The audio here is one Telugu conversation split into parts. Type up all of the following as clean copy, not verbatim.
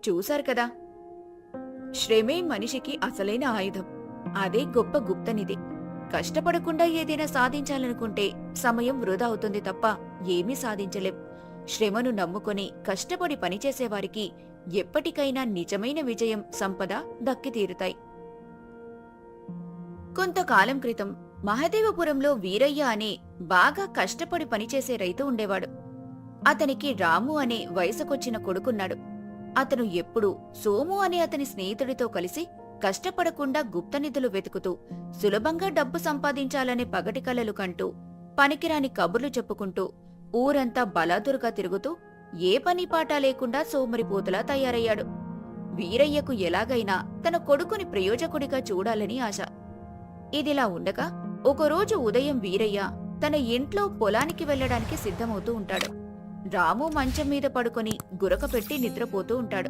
చూశారు కదా, శ్రమే మనిషికి అసలైన ఆయుధం. అదే గొప్ప గుప్తనిధి. కష్టపడకుండా ఏదైనా సాధించాలనుకుంటే సమయం వృధా అవుతుంది తప్ప ఏమీ సాధించలేం. శ్రమను నమ్ముకొని కష్టపడి పనిచేసేవారికి ఎప్పటికైనా నిజమైన విజయం, సంపద దక్కి తీరుతాయి. కొంతకాలం క్రితం మహదేవపురంలో వీరయ్య అనే బాగా కష్టపడి పనిచేసే రైతు ఉండేవాడు. అతనికి రాము అనే వయసుకొచ్చిన కొడుకున్నాడు. అతను ఎప్పుడూ సోము అనే అతని స్నేహితుడితో కలిసి కష్టపడకుండా గుప్తనిధులు వెతుకుతూ సులభంగా డబ్బు సంపాదించాలనే పగటి కలలు కంటూ పనికిరాని కబుర్లు చెప్పుకుంటూ ఊరంతా బలాదురుగా తిరుగుతూ ఏ పని పాట లేకుండా సోమరిపోతులా తయారయ్యాడు. వీరయ్యకు ఎలాగైనా తన కొడుకుని ప్రయోజకుడిగా చూడాలని ఆశ. ఇదిలా ఉండగా ఒకరోజు ఉదయం వీరయ్య తన ఇంట్లో పొలానికి వెళ్లడానికి సిద్ధమవుతూ ఉంటాడు. రాము మంచం మీద పడుకొని గురక పెట్టి నిద్రపోతూ ఉంటాడు.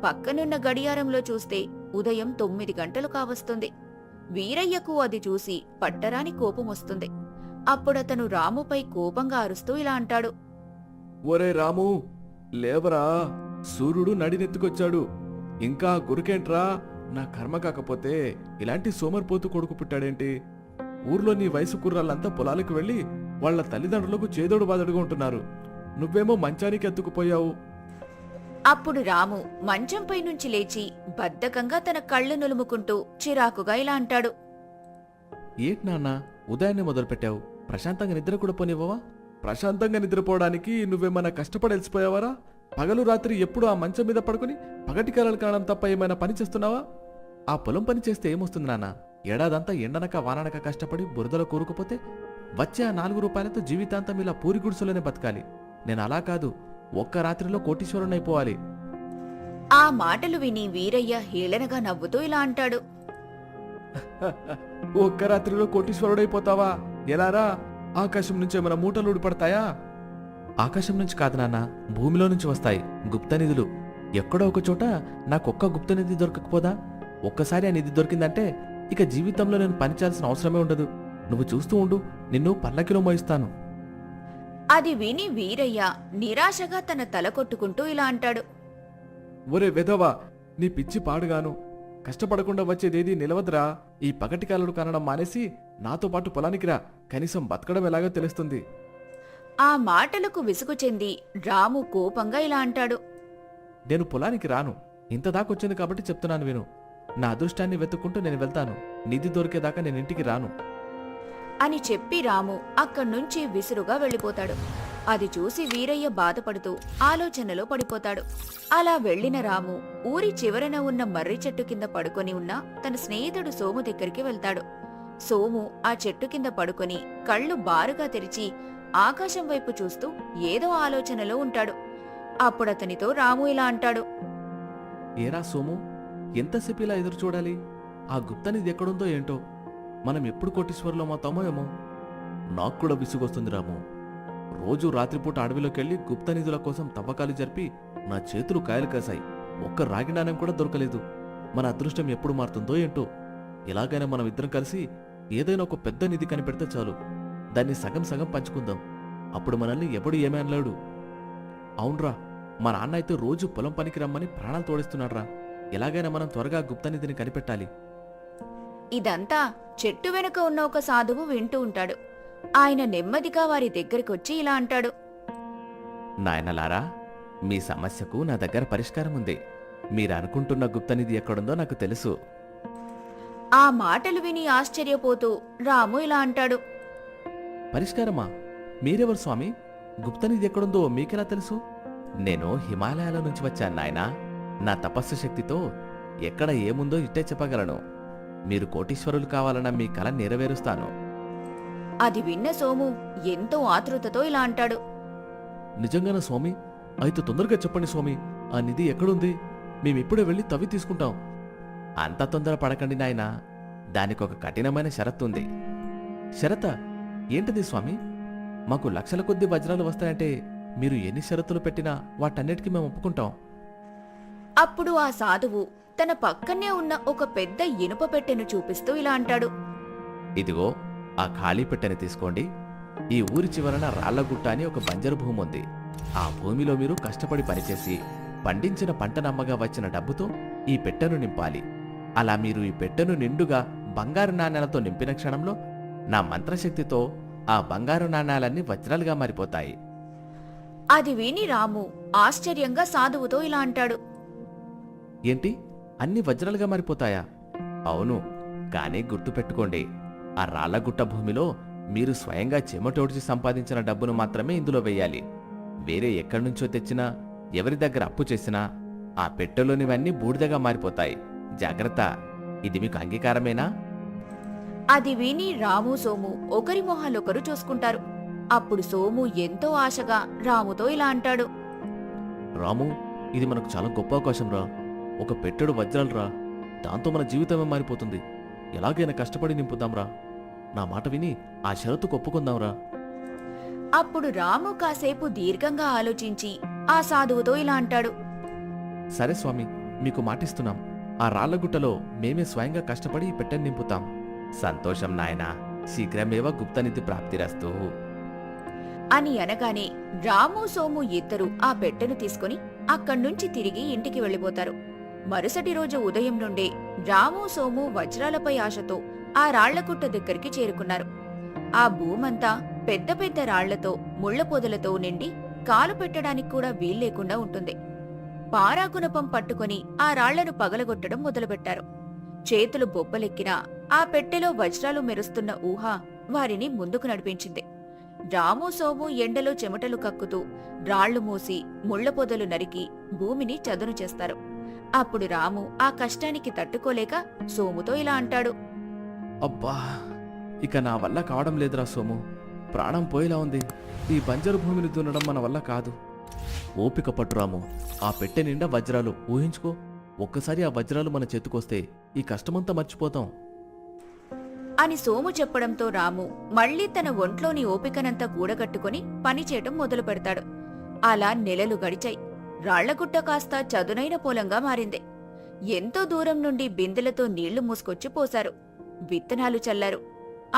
పక్కనున్న గడియారంలో చూస్తే ఉదయం 9 గంటలు కావస్తుంది. వీరయ్యకు అది చూసి పట్టరాని కోపం వస్తుంది. అప్పుడతను రాముపై కోపంగా అరుస్తూ ఇలా అంటాడు. ఒరే రాము, లేవరా, సూర్యుడు నడినెత్తుకొచ్చాడు. ఇంకా గురికేంట్రా? నా కర్మ కాకపోతే ఇలాంటి సోమరిపోతు కొడుకు పుట్టాడేంటి? ఊర్లో నీ వయసు కుర్రాళ్ళంతా పొలాలకు వెళ్లి వాళ్ల తల్లిదండ్రులకు చేదోడు బాదడుగా ఉంటున్నారు. నువ్వేమో మంచానికి ఎత్తుకుపోయావు. అప్పుడు రాము మంచంపై నుంచి లేచి బద్ధకంగా తన కళ్ళు నులుముకుంటూ చిరాకుగా ఇలా అంటాడు. ఏంటి నాన్న, ఉదయాన్నే మొదలుపెట్టావు? ప్రశాంతంగా నిద్ర కూడా పోనివ్వవా? ప్రశాంతంగా నిద్రపోవడానికి నువ్వేమైనా కష్టపడేసిపోయావరా? పగలు రాత్రి ఎప్పుడు ఆ మంచం మీద పడుకుని పగటి కలలు కావడం తప్ప ఏమైనా పని చేస్తున్నావా? ఆ పొలం పని చేస్తే ఏమొస్తుంది నాన్న? ఏడాదంతా ఎండనక వాననక కష్టపడి బురదలో కూరుకుపోతే వచ్చే ఆ 4 రూపాయలతో జీవితాంతం ఇలా పూరి గుడిసెలోనే బతకాలి. నేను అలా కాదు, ఒక్క రాత్రిలో కోటీశ్వరునైపోవాలి. ఆ మాటలు విని వీరయ్య హేళనగా నవ్వుతూ ఇలా అంటాడు. ఒక్క రాత్రిలో కోటీశ్వరుడైపోతావా? ఎలారా? ఆకాశం నుంచి ఏమైనా మూటలు ఊడిపడతాయా? ఆకాశం నుంచి కాదు నాన్న, భూమిలో నుంచి వస్తాయి గుప్తనిధులు. ఎక్కడో ఒక చోట నాకొక్క గుప్తనిధి దొరకకపోదా? ఒక్కసారి ఆ నిధి దొరికిందంటే ఇక జీవితంలో నేను పనిచేయాల్సిన అవసరమే ఉండదు. నువ్వు చూస్తూ ఉండు, నిన్ను పల్లకిలో మోయిస్తాను. అది విని వీరయ్య నిరాశగా తన తల కొట్టుకుంటూ ఇలా అంటాడు. ఒరే వెధవా, నీ పిచ్చి పాడుగాను. కష్టపడకుండా వచ్చేదేది నిలవద్రా. ఈ పగటి కలలు కనడం మానేసి నాతో పాటు పొలానికి రా. కనీసం బతకడం ఎలాగో తెలుస్తుంది. ఆ మాటలకు విసుగు చెంది రాము కోపంగా ఇలా అంటాడు. నేను పొలానికి రాను. ఇంతదాకొచ్చింది కాబట్టి చెప్తున్నాను విను. నా అదృష్టాన్ని వెతుక్కుంటూ నేను వెళ్తాను. నిధి దొరికేదాకా నేను ఇంటికి రాను అని చెప్పి రాము అక్కడ్నుంచి విసురుగా వెళ్ళిపోతాడు. అది చూసి వీరయ్య బాధపడుతూ ఆలోచనలో పడిపోతాడు. అలా వెళ్లిన రాము ఊరి చివరన ఉన్న మర్రి చెట్టు కింద పడుకొని ఉన్న తన స్నేహితుడు సోము దగ్గరికి వెళ్తాడు. సోము ఆ చెట్టు కింద పడుకొని కళ్ళు బారుగా తెరిచి ఆకాశం వైపు చూస్తూ ఏదో ఆలోచనలో ఉంటాడు. అప్పుడతనితో రాము ఇలా అంటాడు. ఏరా సోము, ఎంతసేపు ఇలా ఎదురు చూడాలి? ఆ గుప్తనిధి ఎక్కడుందో ఏంటో. మనం ఎప్పుడు కోటీశ్వరులో అవుతామో ఏమో. నాకు కూడా విసుగొస్తుంది రాము. రోజు రాత్రిపూట అడవిలోకెళ్ళి గుప్తనిధుల కోసం తవ్వకాలు జరిపి నా చేతులు కాయలు కాశాయి. ఒక్క రాగి నాణెం కూడా దొరకలేదు. మన అదృష్టం ఎప్పుడు మారుతుందో ఏంటో. ఎలాగైనా మనం ఇద్దరం కలిసి ఏదైనా ఒక పెద్ద నిధి కనిపెడితే చాలు. దాన్ని సగం సగం పంచుకుందాం. అప్పుడు మనల్ని ఎప్పుడు ఏమీ అనలేడు. అవునరా, మా నాన్న అయితే రోజు పొలం పనికి రమ్మని ప్రాణాలు తోడిస్తున్నాడ్రా. ఎలాగైనా మనం త్వరగా గుప్తనిధిని కనిపెట్టాలి. ఇదంతా చెట్టు వెనుక ఉన్న ఒక సాధువు వింటూ ఉంటాడు. ఆయన నెమ్మదిగా వారి దగ్గరికొచ్చి ఇలా అంటాడు. నాయనలారా, మీ సమస్యకు నా దగ్గర పరిష్కారం ఉంది. మీరు అనుకుంటున్న గుప్తనిధి ఎక్కడుందో నాకు తెలుసు. ఆ మాటలు విని ఆశ్చర్యపోతూ రాము ఇలా అంటాడు. పరిష్కారమా? మీరెవరు స్వామి? గుప్తనిధి ఎక్కడుందో మీకెలా తెలుసు? నేను హిమాలయాల నుంచి వచ్చాను నాయనా. నా తపస్సు శక్తితో ఎక్కడ ఏముందో ఇట్టే చెప్పగలను. మీరు కోటీశ్వరులు కావాలన్న మీ కల నెరవేరుస్తాను. అది విన్న సోము ఎంతో ఆతృతతో ఇలా అంటాడు. నిజంగానా స్వామి? అయితే తొందరగా చెప్పండి స్వామి, ఆ నిధి ఎక్కడుంది? మేమిప్పుడే వెళ్ళి తవ్వి తీసుకుంటాం. అంత తొందర పడకండి నాయనా, దానికొక కఠినమైన షరతుంది. షరత ఏంటిది స్వామి? మాకు లక్షల కొద్ది వజ్రాలు వస్తాయంటే మీరు ఎన్ని షరతులు పెట్టినా వాటన్నిటికీ మేము ఒప్పుకుంటాం. అప్పుడు ఆ సాధువు తన పక్కనే ఉన్న ఒక పెద్ద ఇనుప పెట్టెను చూపిస్తూ ఇలా అంటాడు. ఇదిగో ఆ ఖాళీ పెట్టెని తీసుకోండి. ఈ ఊరి చివరన రాళ్లగుట్ట అని ఒక బంజరు భూమి ఉంది. ఆ భూమిలో మీరు కష్టపడి పనిచేసి పండించిన పంటనమ్మగా వచ్చిన డబ్బుతో ఈ పెట్టెను నింపాలి. అలా మీరు ఈ పెట్టెను నిండుగా బంగారు నాణేలతో నింపిన క్షణంలో నా మంత్రశక్తితో ఆ బంగారు నాణేలన్నీ వజ్రాలుగా మారిపోతాయి. అది విని రాము ఆశ్చర్యంగా సాధువుతో ఇలా అంటాడు. ఏంటి, అన్ని వజ్రాలుగా మారిపోతాయా? అవును, కానీ గుర్తుపెట్టుకోండి, ఆ రాళ్లగుట్ట భూమిలో మీరు స్వయంగా చెమటోడ్చి సంపాదించిన డబ్బును మాత్రమే ఇందులో వెయ్యాలి. వేరే ఎక్కడి నుంచో తెచ్చినా, ఎవరి దగ్గర అప్పు చేసినా ఆ పెట్టెలోనివన్నీ బూడిదగా మారిపోతాయి. జాగ్రత్త, ఇది మీకు అంగీకారమేనా? అది విని రాము సోము ఒకరి మొహాలొకరు చూసుకుంటారు. అప్పుడు సోము ఎంతో ఆశగా రాముతో ఇలా అంటాడు. రాము, ఇది మనకు చాలా గొప్ప అవకాశం రా. ఒక పెట్టెడు వజ్రాలు రా, దాంతో మన జీవితమే మారిపోతుంది. ఎలాగైనా కష్టపడి నింపుదాంరా. నా మాట విని ఆ షరతుకు ఒప్పుకుందాంరా. అప్పుడు రాము కాసేపు దీర్ఘంగా ఆలోచించి ఆ సాధువుతో ఇలా అంటాడు. సరే స్వామి, మీకు మాటిస్తున్నాం. ఆ రాళ్లగుట్టలో మేమే స్వయంగా కష్టపడి ఈ పెట్టెను నింపుతాం. సంతోషం నాయనా, శీఘ్రమేవ గుప్తనిధి ప్రాప్తిరస్తు అని అనగానే రాము సోము ఇద్దరూ ఆ పెట్టెను తీసుకుని అక్కడ్నుంచి తిరిగి ఇంటికి వెళ్ళిపోతారు. మరుసటి రోజు ఉదయం నుండే రాము సోము వజ్రాలపై ఆశతో ఆ రాళ్లగుట్ట దగ్గరికి చేరుకున్నారు. ఆ భూమంతా పెద్ద పెద్ద రాళ్లతో ముళ్ల పొదలతో నిండి కాలు పెట్టడానికి కూడా వీల్లేకుండా ఉంటుంది. పారాగుణపం పట్టుకుని ఆ రాళ్లను పగలగొట్టడం మొదలుపెట్టారు. చేతులు బొబ్బలెక్కినా ఆ పెట్టెలో వజ్రాలు మెరుస్తున్న ఊహ వారిని ముందుకు నడిపించింది. రాము సోము ఎండలో చెమటలు కక్కుతూ రాళ్లు మూసి ముళ్ల పొదలు నరికి భూమిని చదును చేస్తారు. అప్పుడు రాము ఆ కష్టానికి తట్టుకోలేక సోముతో ఇలా అంటాడు. అబ్బా, ఇక నా వల్ల కావడం లేదురా సోము. ప్రాణం పోయేలా ఉంది. ఈ బంజరు భూమిని దున్నడం మన వల్ల కాదు. ఓపిక పట్టురాము, ఆ పెట్టె నిండా వజ్రాలు. ఊహించుకో, ఒక్కసారి ఆ వజ్రాలు మన చేతికొస్తే ఈ కష్టమంతా మర్చిపోతాం అని సోము చెప్పడంతో రాము మళ్లీ తన ఒంట్లోని ఓపికనంతా కూడగట్టుకుని పనిచేయటం మొదలు పెడతాడు. అలా నెలలు గడిచాయి. రాళ్లగుట్ట కాస్త చదునైన పొలంగా మారింది. ఎంతో దూరం నుండి బిందెలతో నీళ్లు మూసుకొచ్చి పోశారు. విత్తనాలు చల్లారు.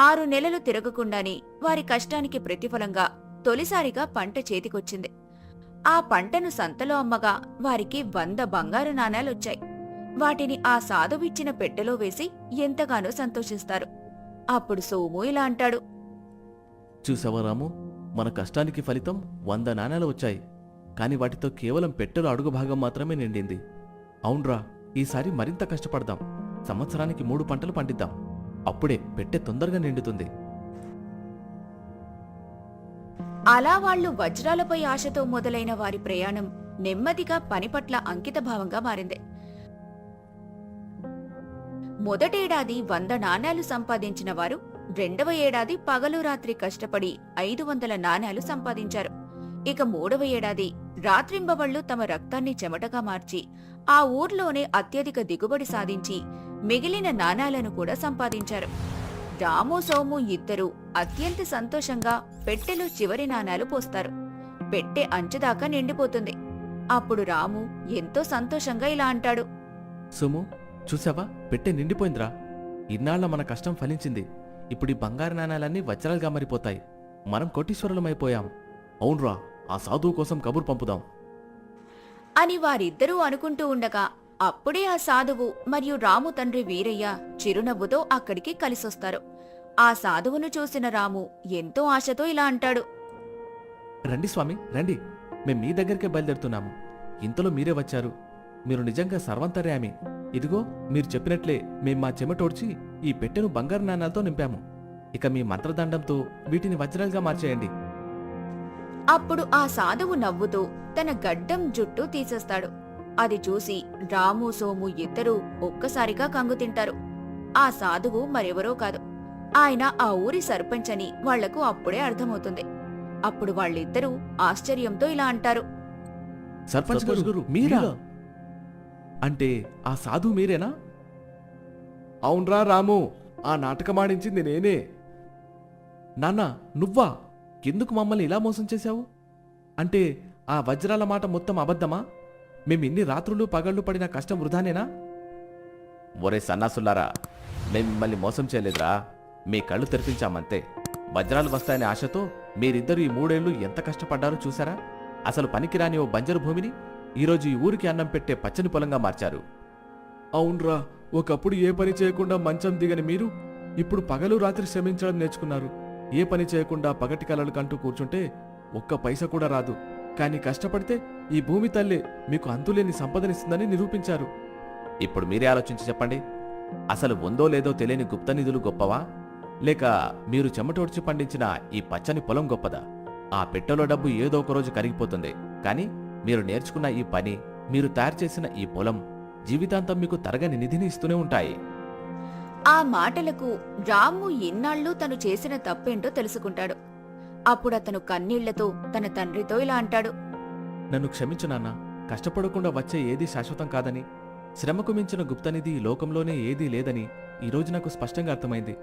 6 నెలలు తిరగకుండానే వారి కష్టానికి ప్రతిఫలంగా తొలిసారిగా పంట చేతికొచ్చింది. ఆ పంటను సంతలో అమ్మగా వారికి 100 బంగారు నాణేలొచ్చాయి. వాటిని ఆ సాధువిచ్చిన పెట్టెలో వేసి ఎంతగానో సంతోషిస్తారు. అప్పుడు సోము ఇలా అంటాడు. చూసావా రాము, మన కష్టానికి ఫలితం 100 నాణేలు వచ్చాయి. కాని వాటితో కేవలం పెట్టెలో అడుగు భాగం మాత్రమే నిండింది. అవునరా, ఈసారి మరింత కష్టపడదాం. సంవత్సరానికి 3 పంటలు పండిద్దాం. అప్పుడే పెట్టె తొందరగా నిండుతుంది. అలా వాళ్లు వజ్రాలపై ఆశతో మొదలైన వారి ప్రయాణం నెమ్మదిగా పని పట్ల అంకితభావంగా మారింది. మొదటేడాది 100 నాణేలు సంపాదించిన వారు 2వ ఏడాది పగలు రాత్రి కష్టపడి 500 నాణేలు సంపాదించారు. ఇక 3వ ఏడాది రాత్రింబవళ్లు తమ రక్తాన్ని చెమటగా మార్చి ఆ ఊర్లోనే అత్యధిక దిగుబడి సాధించి మిగిలిన నాణేలను కూడా సంపాదించారు. రాము సోము ఇద్దరూ అత్యంత సంతోషంగా పెట్టెలో చివరి నాణేలు పోస్తారు. పెట్టె అంచుదాకా నిండిపోతుంది. అప్పుడు రాము ఎంతో సంతోషంగా ఇలా అంటాడు. సోము, చూసావా, పెట్టె నిండిపోయిందిరా. ఇన్నాళ్ల మన కష్టం ఫలించింది. ఇప్పుడు ఈ బంగారు నాణేలన్నీ వజ్రాలుగా మారిపోతాయి. మనం కోటీశ్వరులమైపోయాం. అవునరా, ఆ సాధువు కోసం కబురు పంపుదాం అని వారిద్దరూ అనుకుంటూ ఉండగా అప్పుడే ఆ సాధువు మరియు రాము తండ్రి వీరయ్య చిరునవ్వుతో అక్కడికి కలిసొస్తారు. ఆ సాధువును చూసిన రాము ఎంతో ఆశతో ఇలా అంటాడు. రండి స్వామి, రండి. మేం మీ దగ్గరికే బయలుదేరుతున్నాము. ఇంతలో మీరే వచ్చారు. మీరు నిజంగా సర్వంతర్యామి. ఇదిగో, మీరు చెప్పినట్లే మేం మా చెమటోడ్చి ఈ పెట్టెను బంగారు నాణాలతో నింపాము. ఇక మీ మంత్రదండంతో వీటిని వజ్రాలుగా మార్చేయండి. అప్పుడు ఆ సాధువు నవ్వుతూ తన గడ్డం జుట్టు తీసేస్తాడు. అది చూసి రాము సోము ఇద్దరూ ఒక్కసారిగా కంగుతింటారు. ఆ సాధువు మరెవరో కాదు, ఆయన ఆ ఊరి సర్పంచ్ అని వాళ్లకు అప్పుడే అర్థమవుతుంది. అప్పుడు వాళ్ళిద్దరూ ఆశ్చర్యంతో ఇలా అంటారు. సర్పంచ్ గారు మీరా? అంటే ఆ సాధువు మీరేనా? అవునరా రాము, ఆ నాటకమాడించింది నేనే. నాన్న, నువ్వా? ఎందుకు మమ్మల్ని ఇలా మోసం చేశావు? అంటే ఆ వజ్రాల మాట మొత్తం అబద్ధమా? మేమిన్ని రాత్రులు పగళ్ళు పడిన కష్టం వృధానేనా? ఒరే సన్నాసులారా, మేం మిమ్మల్ని మోసం చేయలేదురా. మీ కళ్ళు తెరిపించామంతే. వజ్రాలు వస్తాయనే ఆశతో మీరిద్దరూ ఈ 3 ఏళ్లు ఎంత కష్టపడ్డారో చూసారా? అసలు పనికిరాని ఓ బంజరు భూమిని ఈరోజు ఈ ఊరికి అన్నం పెట్టే పచ్చని పొలంగా మార్చారు. అవునరా, ఒకప్పుడు ఏ పని చేయకుండా మంచం దిగని మీరు ఇప్పుడు పగలు రాత్రి శ్రమించడం నేర్చుకున్నారు. ఏ పని చేయకుండా పగటి కలలు కంటూ కూర్చుంటే ఒక్క పైసా కూడా రాదు. కానీ కష్టపడితే ఈ భూమి తల్లి మీకు అంతులేని సంపదనిస్తుందని నిరూపించారు. ఇప్పుడు మీరే ఆలోచించి చెప్పండి, అసలు ఉందో లేదో తెలియని గుప్త నిధులు గొప్పవా, లేక మీరు చెమటోడ్చి పండించిన ఈ పచ్చని పొలం గొప్పదా? ఆ పెట్టెలో డబ్బు ఏదో ఒకరోజు కరిగిపోతుంది, కానీ మీరు నేర్చుకున్న ఈ పని, మీరు తయారు చేసిన ఈ పొలం జీవితాంతం మీకు తరగని నిధిని ఇస్తూనే ఉంటాయి. ఆ మాటలకు రాము ఇన్నాళ్ళు తను చేసిన తప్పేంటో తెలుసుకుంటాడు. అప్పుడతను కన్నీళ్లతో తన తండ్రితో ఇలా అంటాడు. నన్ను క్షమించు నాన్న, కష్టపడకుండా వచ్చే ఏదీ శాశ్వతం కాదని, శ్రమకు మించిన గుప్తనిధి ఈ లోకంలోనే ఏదీ లేదని ఈరోజు నాకు స్పష్టంగా అర్థమైంది.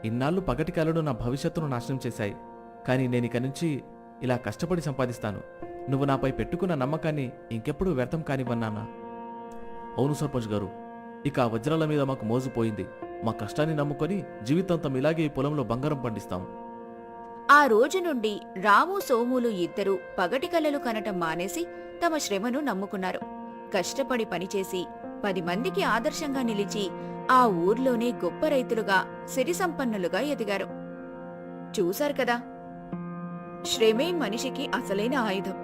ఇన్నాళ్ళు పగటి కలలు నా భవిష్యత్తును నాశనం చేశాయి, కానీ నేనిక నుంచి ఇలా కష్టపడి సంపాదిస్తాను. నువ్వు నాపై పెట్టుకున్న నమ్మకాన్ని ఇంకెప్పుడు వ్యర్థం కానివ్వన్నానా? అవును సర్పంచ్ గారు, ఇక ఆ వజ్రాల మీద మాకు మోజుపోయింది. మా కష్టాన్ని నమ్ముకొని జీవితాంతం ఇలాగే ఈ పొలంలో బంగారం పండిస్తాం. ఆ రోజు నుండి రాము సోములు ఇద్దరూ పగటి కలలు కనటం మానేసి తమ శ్రమను నమ్ముకున్నారు. కష్టపడి పనిచేసి 10 మందికి ఆదర్శంగా నిలిచి ఆ ఊర్లోనే గొప్ప రైతులుగా సిరి సంపన్నులుగా ఎదిగారు. చూశారు కదా, శ్రమే మనిషికి అసలైన ఆయుధం.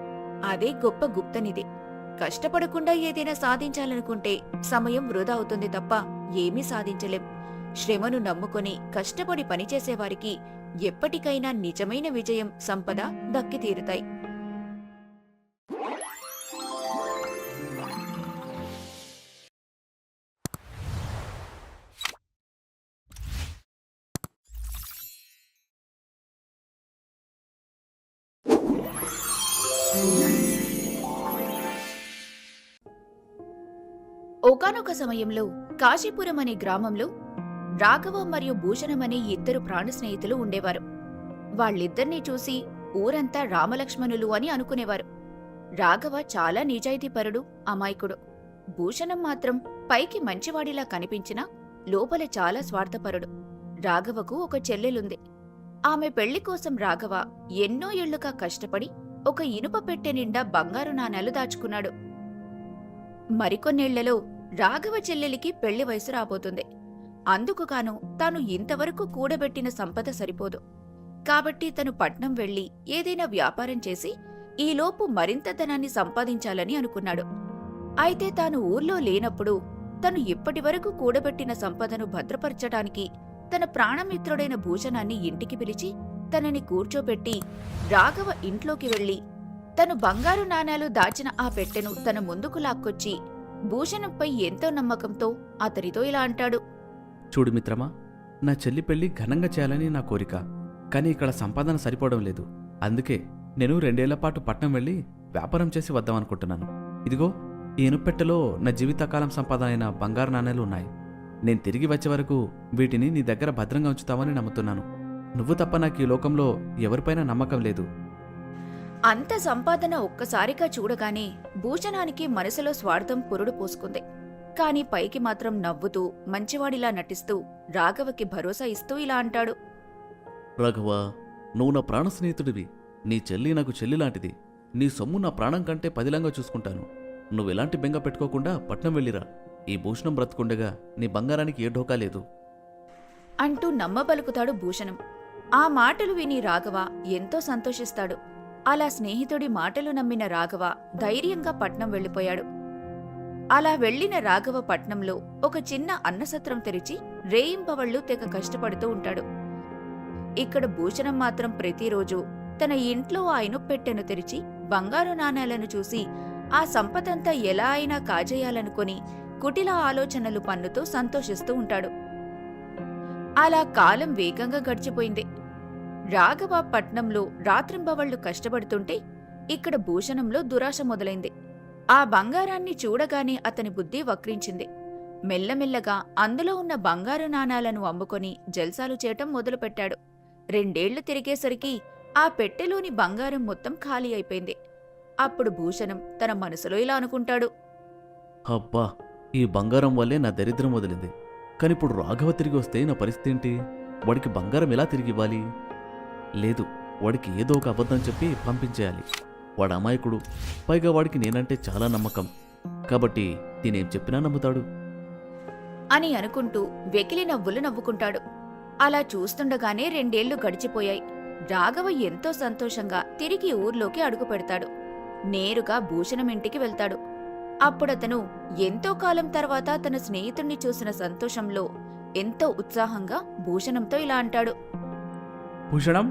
అదే గొప్ప గుప్తనిధి. కష్టపడకుండా ఏదైనా సాధించాలనుకుంటే సమయం వృధా అవుతుంది తప్ప ఏమీ సాధించలేం. శ్రమను నమ్ముకొని కష్టపడి పనిచేసేవారికి ఎప్పటికైనా నిజమైన విజయం, సంపద దక్కి తీరుతాయి. ఒకానొక సమయంలో కాశీపురం అనే గ్రామంలో రాఘవ మరియు భూషణం అనే ఇద్దరు ప్రాణ స్నేహితులు ఉండేవారు. వాళ్ళిద్దరినీ చూసి ఊరంతా రామలక్ష్మణులు అని అనుకునేవారు. రాఘవ చాలా నిజాయితీపరుడు, అమాయకుడు. భూషణం మాత్రం పైకి మంచివాడిలా కనిపించినా లోపల చాలా స్వార్థపరుడు. రాఘవకు ఒక చెల్లెలుంది. ఆమె పెళ్లి కోసం రాఘవ ఎన్నో ఏళ్లుగా కష్టపడి ఒక ఇనుప పెట్టె నిండా బంగారు నాణాలు దాచుకున్నాడు. మరికొన్నేళ్లలో రాఘవ చెల్లెలికి పెళ్లి వయసు రాబోతుంది. అందుకుగాను తాను ఇంతవరకు కూడబెట్టిన సంపద సరిపోదు. కాబట్టి తను పట్నం వెళ్లి ఏదైనా వ్యాపారం చేసి ఈలోపు మరింత ధనాన్ని సంపాదించాలని అనుకున్నాడు. అయితే తాను ఊర్లో లేనప్పుడు తను ఇప్పటివరకు కూడబెట్టిన సంపదను భద్రపరచడానికి తన ప్రాణమిత్రుడైన భూషణాన్ని ఇంటికి పిలిచి తనని కూర్చోబెట్టి రాఘవ ఇంట్లోకి వెళ్లి తను బంగారు నాణాలు దాచిన ఆ పెట్టెను తన ముందుకు లాక్కొచ్చి భూషణంపై ఎంతో నమ్మకంతో అతనితో ఇలా అంటాడు. చూడు మిత్రమా, నా చెల్లి పెళ్లి ఘనంగా చేయాలని నా కోరిక. కానీ ఇక్కడ సంపాదన సరిపోవడం లేదు. అందుకే నేను 2 ఏళ్ల పాటు పట్నం వెళ్ళి వ్యాపారం చేసి వద్దామనుకుంటున్నాను. ఇదిగో ఈ ఇనుపెట్టెలో నా జీవితకాలం సంపాదన అయిన బంగారు నాణేలు ఉన్నాయి. నేను తిరిగి వచ్చే వరకు వీటిని నీ దగ్గర భద్రంగా ఉంచుతావని నమ్ముతున్నాను. నువ్వు తప్ప నాకు ఈ లోకంలో ఎవరిపైనా నమ్మకం లేదు. అంత సంపాదన ఒక్కసారిగా చూడగానే భూషణానికి మనసులో స్వార్థం పురుడు పోసుకుంది. కాని పైకి మాత్రం నవ్వుతూ మంచివాడిలా నటిస్తూ రాఘవకి భరోసా ఇస్తూ ఇలా అంటాడు. రాఘవ, నువ్వు నా ప్రాణ స్నేహితుడివి. నీ చెల్లి నాకు చెల్లి లాంటిది. నీ సొమ్ము నా ప్రాణం కంటే పదిలంగా చూసుకుంటాను. నువ్వెలాంటి బెంగ పెట్టుకోకుండా పట్నం వెళ్ళిరా. ఈ భూషణం బ్రతుకుండగా నీ బంగారానికి ఏ ఢోకా లేదు అంటూ నమ్మబలుకుతాడు భూషణం. ఆ మాటలు విని రాఘవ ఎంతో సంతోషిస్తాడు. అలా స్నేహితుడి మాటలు నమ్మిన రాఘవ ధైర్యంగా పట్నం వెళ్లిపోయాడు. అలా వెళ్లిన రాఘవ పట్నంలో ఒక చిన్న అన్నసత్రం తెరిచి రేయింపవళ్లు తెగ కష్టపడుతూ ఉంటాడు. ఇక్కడ భూషణం మాత్రం ప్రతిరోజు తన ఇంట్లో ఆ ఇనుప్పెట్టెను తెరిచి బంగారు నాణేలను చూసి ఆ సంపదంతా ఎలా అయినా కాజేయాలనుకుని కుటిల ఆలోచనలు పన్నుతూ సంతోషిస్తూ ఉంటాడు. అలా కాలం వేగంగా గడిచిపోయింది. రాఘవ పట్నంలో రాత్రింబవళ్లు కష్టపడుతుంటే ఇక్కడ భూషణంలో దురాశ మొదలైంది. ఆ బంగారాన్ని చూడగానే అతని బుద్ధి వక్రించింది. మెల్లమెల్లగా అందులో ఉన్న బంగారు నాణాలను అమ్ముకొని జల్సాలు చేయటం మొదలుపెట్టాడు. 2 ఏళ్లు తిరిగేసరికి ఆ పెట్టెలోని బంగారం మొత్తం ఖాళీ అయిపోయింది. అప్పుడు భూషణం తన మనసులో ఇలా అనుకుంటాడు. అబ్బా, ఈ బంగారం వల్లే నా దరిద్రం వదిలింది. కానిప్పుడు రాఘవ తిరిగి వస్తే నా పరిస్థితి ఏంటి? వాడికి బంగారం ఎలా తిరిగి ఇవ్వాలి? లేదు, వాడికి ఏదో ఒక అబద్ధం చెప్పి పంపించేయాలి. వాడు అమాయకుడు, పైగా వాడికి నేనంటే చాలా నమ్మకం. కాబట్టి నేనేం చెప్పినా నమ్ముతాడు. అని అనుకుంటూ వెకిలి నవ్వులు నవ్వుకుంటాడు. అలా చూస్తుండగానే 2 ఏళ్లు గడిచిపోయాయి. రాఘవ ఎంతో సంతోషంగా తిరిగి ఊర్లోకి అడుగు పెడతాడు. నేరుగా భూషణం ఇంటికి వెళ్తాడు. అప్పుడతను ఎంతో కాలం తర్వాత తన స్నేహితుణ్ణి చూసిన సంతోషంలో ఎంతో ఉత్సాహంగా భూషణంతో ఇలా అంటాడు. భూషణం,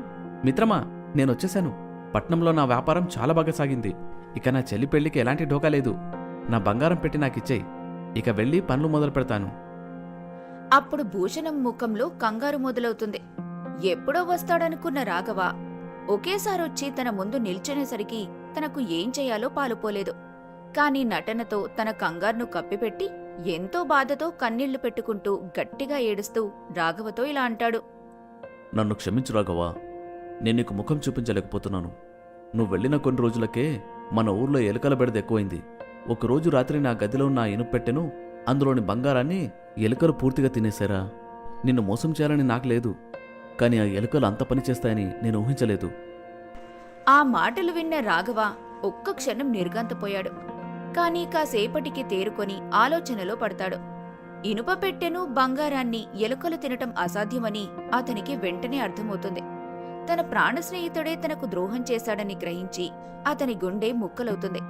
మిత్రమా, నేనొచ్చేశాను. పట్నంలో నా వ్యాపారం చాలా బాగా సాగింది. ఇక నా చెల్లి పెళ్లికి ఎలాంటి ఢోకా లేదు. నా బంగారం పెట్టి నాకిచ్చేయి. ఇక వెళ్ళి పనులు మొదలు పెడతాను. అప్పుడు భూషణం ముఖంలో కంగారు మొదలవుతుంది. ఎప్పుడో వస్తాడనుకున్న రాఘవ ఒకేసారొచ్చి తన ముందు నిల్చునేసరికి తనకు ఏం చేయాలో పాలుపోలేదు. కాని నటనతో తన కంగారును కప్పిపెట్టి ఎంతో బాధతో కన్నీళ్లు పెట్టుకుంటూ గట్టిగా ఏడుస్తూ రాఘవతో ఇలా అంటాడు. నన్ను క్షమించు రాఘవా, నేను నీకు ముఖం చూపించలేకపోతున్నాను. నువ్వు వెళ్ళిన కొన్ని రోజులకే మన ఊర్లో ఎలుకల బెడద ఎక్కువైంది. ఒకరోజు రాత్రి నా గదిలో ఉన్న ఇనుప పెట్టెను, అందులోని బంగారాన్ని ఎలుకలు పూర్తిగా తినేశారా. నిన్ను మోసం చేయాలని నాకు లేదు, కానీ ఆ ఎలుకలు అంత పని చేస్తాయని నేను ఊహించలేదు. ఆ మాటలు విన్న రాఘవ ఒక్క క్షణం నిర్గంతపోయాడు. కాని కాసేపటికి తేరుకొని ఆలోచనలో పడతాడు. ఇనుప పెట్టెను, బంగారాన్ని ఎలుకలు తినటం అసాధ్యమని అతనికి వెంటనే అర్థమవుతుంది. తన ప్రాణ స్నేహితుడే తనకు ద్రోహం చేశాడని గ్రహించి అతని గుండె ముక్కలవుతుంది.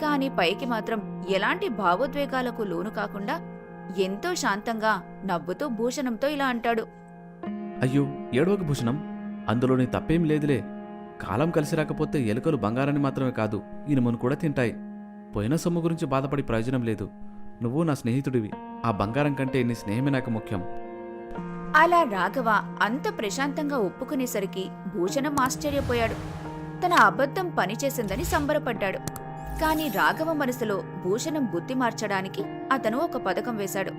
కాని పైకి మాత్రం ఎలాంటి భావోద్వేగాలకు లోను కాకుండా ఎంతో శాంతంగా నవ్వుతూ భూషణంతో ఇలా అంటాడు. అయ్యో, ఏడవకు భూషణం, అందులోని తప్పేం లేదులే. కాలం కలిసి రాకపోతే ఎలుకలు బంగారాన్ని మాత్రమే కాదు, ఇనుమును కూడా తింటాయి. పోయిన సొమ్ము గురించి బాధపడి ప్రయోజనం లేదు. నువ్వు నా స్నేహితుడివి. ఆ బంగారం కంటే నీ స్నేహమే నాకు ముఖ్యం. అలా రాఘవ అంత ప్రశాంతంగా ఒప్పుకునేసరికి భూషణం ఆశ్చర్యపోయాడు. తన అబద్ధం పనిచేసిందని సంబరపడ్డాడు. కాని రాఘవ మనసులో భూషణం బుద్ధి మార్చడానికి అతను ఒక పథకం వేశాడు.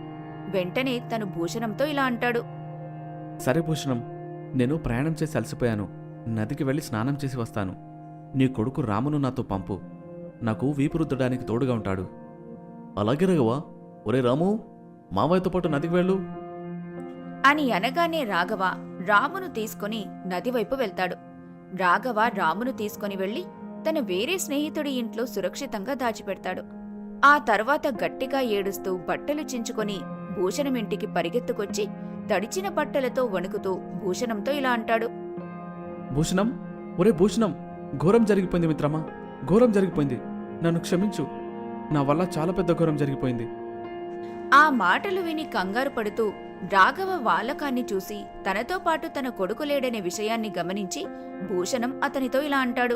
వెంటనే తను భూషణంతో ఇలా అంటాడు. సరే భూషణం, నేను ప్రయాణం చేసి అలసిపోయాను. నదికి వెళ్ళి స్నానం చేసి వస్తాను. నీ కొడుకు రామును నాతో పంపు. నాకు వీపు రుద్దడానికి తోడుగా ఉంటాడు. అలాగే రాఘవా. ఒరే రాము, మావయ్యతో పాటు నదికి వెళ్ళు అని అనగానే రాఘవ రామును తీసుకుని నదివైపు వెళ్తాడు. రాఘవ రామును తీసుకుని వెళ్లి తన వేరే స్నేహితుడి ఇంట్లో సురక్షితంగా దాచిపెడతాడు. ఆ తర్వాత గట్టిగా ఏడుస్తూ బట్టలు చించుకొని భూషణం ఇంటికి పరిగెత్తుకొచ్చి తడిచిన బట్టలతో వణుకుతూ భూషణంతో ఇలా అంటాడు. భూషణం, ఒరే భూషణం, ఘోరం జరిగిపోయింది మిత్రమా, ఘోరం జరిగిపోయింది. నన్ను క్షమించు. నా వల్ల చాలా పెద్ద ఘోరం జరిగిపోయింది. ఆ మాటలు విని కంగారు పడుతూ రాఘవ వాలకాన్ని చూసి తనతో పాటు తన కొడుకు లేడనే విషయాన్ని గమనించి భూషణం అతనితో ఇలా అంటాడు.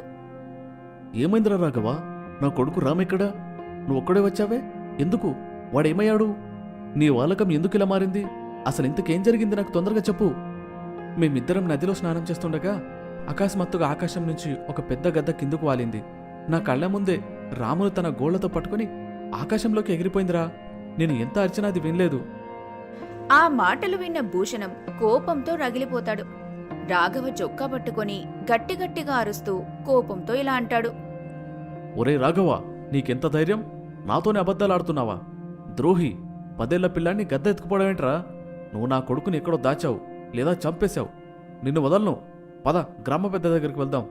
ఏమైందిరా రాఘవా, నా కొడుకు రామెక్కడా? నువ్వు ఒక్కడే వచ్చావే? ఎందుకు? వాడేమయ్యాడు? నీ వాలకం ఎందుకు ఇలా మారింది? అసలు ఇంతకేం జరిగింది నాకు తొందరగా చెప్పు. మేమిద్దరం నదిలో స్నానం చేస్తుండగా అకస్మాత్తుగా ఆకాశం నుంచి ఒక పెద్ద గద్ద కిందకు వాలింది. నా కళ్ల ముందే రామును తన గోళ్లతో పట్టుకుని ఆకాశంలోకి ఎగిరిపోయిందిరా. నేను ఎంత అరిచినా అది వినలేదు. ఆ మాటలు విన్న భూషణం కోపంతో రగిలిపోతాడు. రాఘవ చొక్కా పట్టుకొని గట్టిగట్టిగా అరుస్తూ కోపంతో ఇలా అంటాడు. ఒరే రాఘవా, నీకెంత ధైర్యం? నాతోనే అబద్ధాలాడుతున్నావా? ద్రోహి! 10 ఏళ్ల పిల్లాన్ని గద్ద ఎత్తుకుపోవడమేంట్రా? నువ్వు నా కొడుకుని ఎక్కడో దాచావు లేదా చంపేశావు. నిన్ను వదలను. పద, గ్రామ పెద్ద దగ్గరికి వెళ్దాం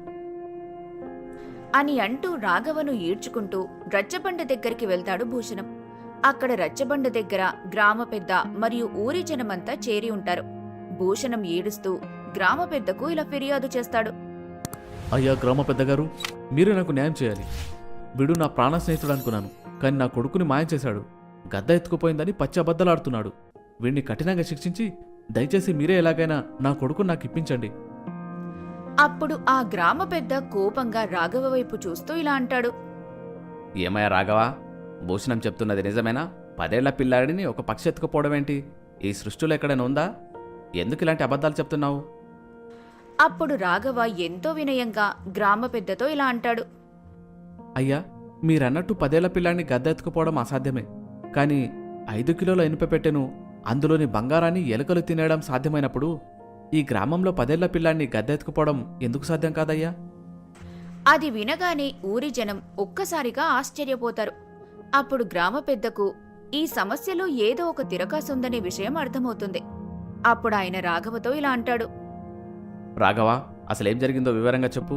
అని అంటూ రాఘవను ఈడ్చుకుంటూ రచ్చబండ దగ్గరికి వెళ్తాడు భూషణం. అక్కడ రచ్చబండ దగ్గర గ్రామ పెద్ద మరియు ఊరి జనమంతా చేరి ఉంటారు. భూషణం ఏడుస్తూ గ్రామ పెద్దకు ఇలా ఫిర్యాదు చేస్తాడు. అయ్యా గ్రామ పెద్దగారు, మీరే నాకు న్యాయం చేయాలి. వీడు నా ప్రాణ స్నేహితుడు అనుకున్నాను, కానీ నా కొడుకుని మాయం చేశాడు. గద్ద ఎత్తుకుపోయిందని పచ్చి అబద్ధాలాడుతున్నాడు. వీడిని కఠినంగా శిక్షించి దయచేసి మీరే ఎలాగైనా నా కొడుకుని నాకు ఇప్పించండి. అప్పుడు ఆ గ్రామ పెద్ద కోపంగా రాఘవ వైపు చూస్తూ ఇలా అంటాడు. ఏమయ్యా రాఘవా, భూషణం చెప్తున్నది నిజమేనా? 10 ఏళ్ల పిల్లాడిని ఒక పక్షి ఎత్తుకుపోవడం ఏంటి? ఈ సృష్టిలో ఎక్కడైనా ఉందా? ఎందుకు ఇలాంటి అబద్ధాలు చెప్తున్నావు? అప్పుడు రాఘవ ఎంతో వినయంగా గ్రామ పెద్దతో ఇలా అంటాడు. అయ్యా, మీరన్నట్టు 10 ఏళ్ల పిల్లాడిని గద్ద ఎత్తుకుపోవడం అసాధ్యమే. కానీ 5 కిలోల ఇనుప పెట్టెను, అందులోని బంగారాన్ని ఎలుకలు తినేయడం సాధ్యమైనప్పుడు ఈ గ్రామంలో 10 ఏళ్ల పిల్లాడిని గద్ద ఎత్తుకుపోవడం ఎందుకు సాధ్యం కాదయ్యా? అది వినగానే ఊరి జనం ఒక్కసారిగా ఆశ్చర్యపోతారు. అప్పుడు గ్రామ పెద్దకు ఈ సమస్యలో ఏదో ఒక తిరకాసుందనే విషయం అర్థమవుతుంది. అప్పుడు ఆయన రాఘవతో ఇలా అంటాడు. రాఘవా, అసలేం జరిగిందో వివరంగా చెప్పు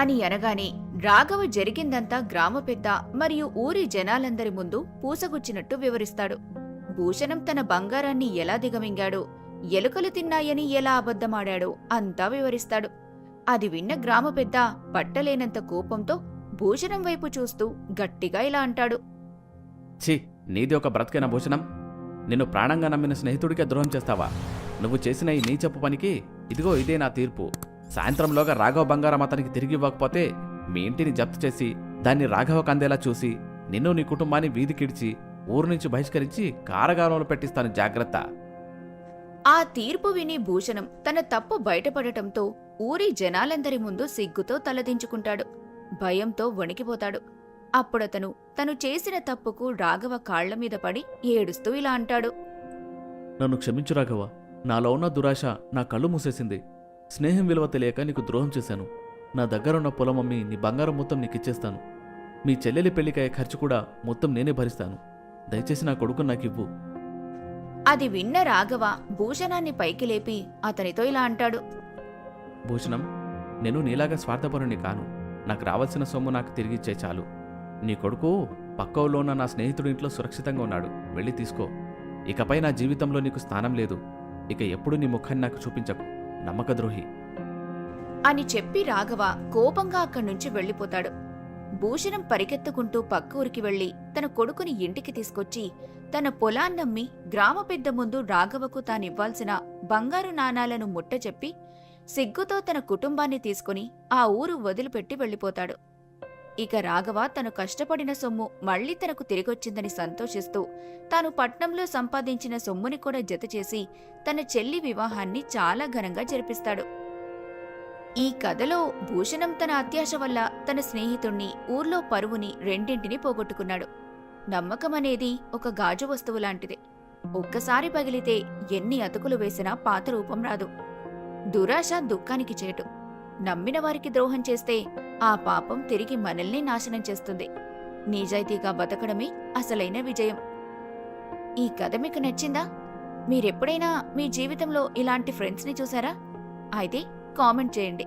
అని అనగానే రాఘవ జరిగిందంతా గ్రామ పెద్ద మరియు ఊరి జనాలందరి ముందు పూసగుచ్చినట్టు వివరిస్తాడు. భూషణం తన బంగారాన్ని ఎలా దిగమింగాడో, ఎలుకలు తిన్నాయని ఎలా అబద్ధమాడాడో అంతా వివరిస్తాడు. అది విన్న గ్రామ పెద్ద పట్టలేనంత కోపంతో భూషణం వైపు చూస్తూ గట్టిగా ఇలా అంటాడు. ఛీ, నీది ఒక బ్రతికైన భూషణం. నిన్ను ప్రాణంగా నమ్మిన స్నేహితుడికే ద్రోహం చేస్తావా? నువ్వు చేసిన ఈ నీచపు పనికి ఇదిగో ఇదే నా తీర్పు. సాయంత్రంలోగా రాఘవ బంగారం అతనికి తిరిగి ఇవ్వకపోతే మీ ఇంటిని జప్తు చేసి దాన్ని రాఘవకు అందేలా చూసి నిన్ను నీ కుటుంబాన్ని వీధికిడ్చి ఊరు నుంచి బహిష్కరించి కారాగారంలో పెట్టిస్తాను, జాగ్రత్త. ఆ తీర్పు విని భూషణం తన తప్పు బయటపడటంతో ఊరి జనాలందరి ముందు సిగ్గుతో తలదించుకుంటాడు. భయంతో వణికిపోతాడు. అప్పుడతను తను చేసిన తప్పుకు రాఘవ కాళ్ల మీద పడి ఏడుస్తూ ఇలా అంటాడు. నన్ను క్షమించు రాఘవ. నాలో ఉన్న దురాశ నా కళ్ళు మూసేసింది. స్నేహం విలువ తెలియక నీకు ద్రోహం చేశాను. నా దగ్గరున్న పొలం అమ్మి నీ బంగారం మొత్తం నీకిచ్చేస్తాను. మీ చెల్లెలి పెళ్లికయ్యే ఖర్చు కూడా మొత్తం నేనే భరిస్తాను. దయచేసి నా కొడుకు నాకివ్వు. అది విన్న రాఘవ భూషణాన్ని పైకి లేపి అతనితో ఇలా అంటాడు. భూషణం, నేను నీలాగా స్వార్థపరుని కాను. నాకు రావాల్సిన సొమ్ము నాకు తిరిగిచ్చే చాలు. నీ కొడుకు పక్క ఊళ్ళో ఉన్న నా స్నేహితుడి ఇంట్లో సురక్షితంగా ఉన్నాడు. వెళ్ళి తీసుకో. ఇకపై నా జీవితంలో నీకు స్థానం లేదు. ఇక ఎప్పుడు నీ ముఖాన్ని నాకు చూపించకు, నమ్మకద్రోహి అని చెప్పి రాఘవ కోపంగా అక్కడ్నుంచి వెళ్లిపోతాడు. భూషణం పరిగెత్తుకుంటూ పక్క ఊరికి వెళ్లి తన కొడుకుని ఇంటికి తీసుకొచ్చి తన పొలాన్నమ్మి గ్రామ పెద్ద ముందు రాఘవకు తానివ్వాల్సిన బంగారు నాణాలను ముట్టచెప్పి సిగ్గుతో తన కుటుంబాన్ని తీసుకుని ఆ ఊరు వదిలిపెట్టి వెళ్లిపోతాడు. ఇక రాఘవ తను కష్టపడిన సొమ్ము మళ్లీ తనకు తిరిగొచ్చిందని సంతోషిస్తూ తాను పట్నంలో సంపాదించిన సొమ్ముని కూడా జతచేసి తన చెల్లి వివాహాన్ని చాలా ఘనంగా జరిపిస్తాడు. ఈ కథలో భూషణం తన అత్యాశ వల్ల తన స్నేహితుణ్ణి, ఊర్లో పరువుని రెండింటినీ పోగొట్టుకున్నాడు. నమ్మకమనేది ఒక గాజు వస్తువు లాంటిదే. ఒక్కసారి పగిలితే ఎన్ని అతుకులు వేసినా పాత రూపం రాదు. దురాశ దుఃఖానికి చేటు. నమ్మిన వారికి ద్రోహం చేస్తే ఆ పాపం తిరిగి మనల్ని నాశనం చేస్తుంది. నిజాయితీగా బతకడమే అసలైన విజయం. ఈ కథ మీకు నచ్చిందా? మీరెప్పుడైనా మీ జీవితంలో ఇలాంటి ఫ్రెండ్స్ని చూసారా? అయితే కామెంట్ చేయండి.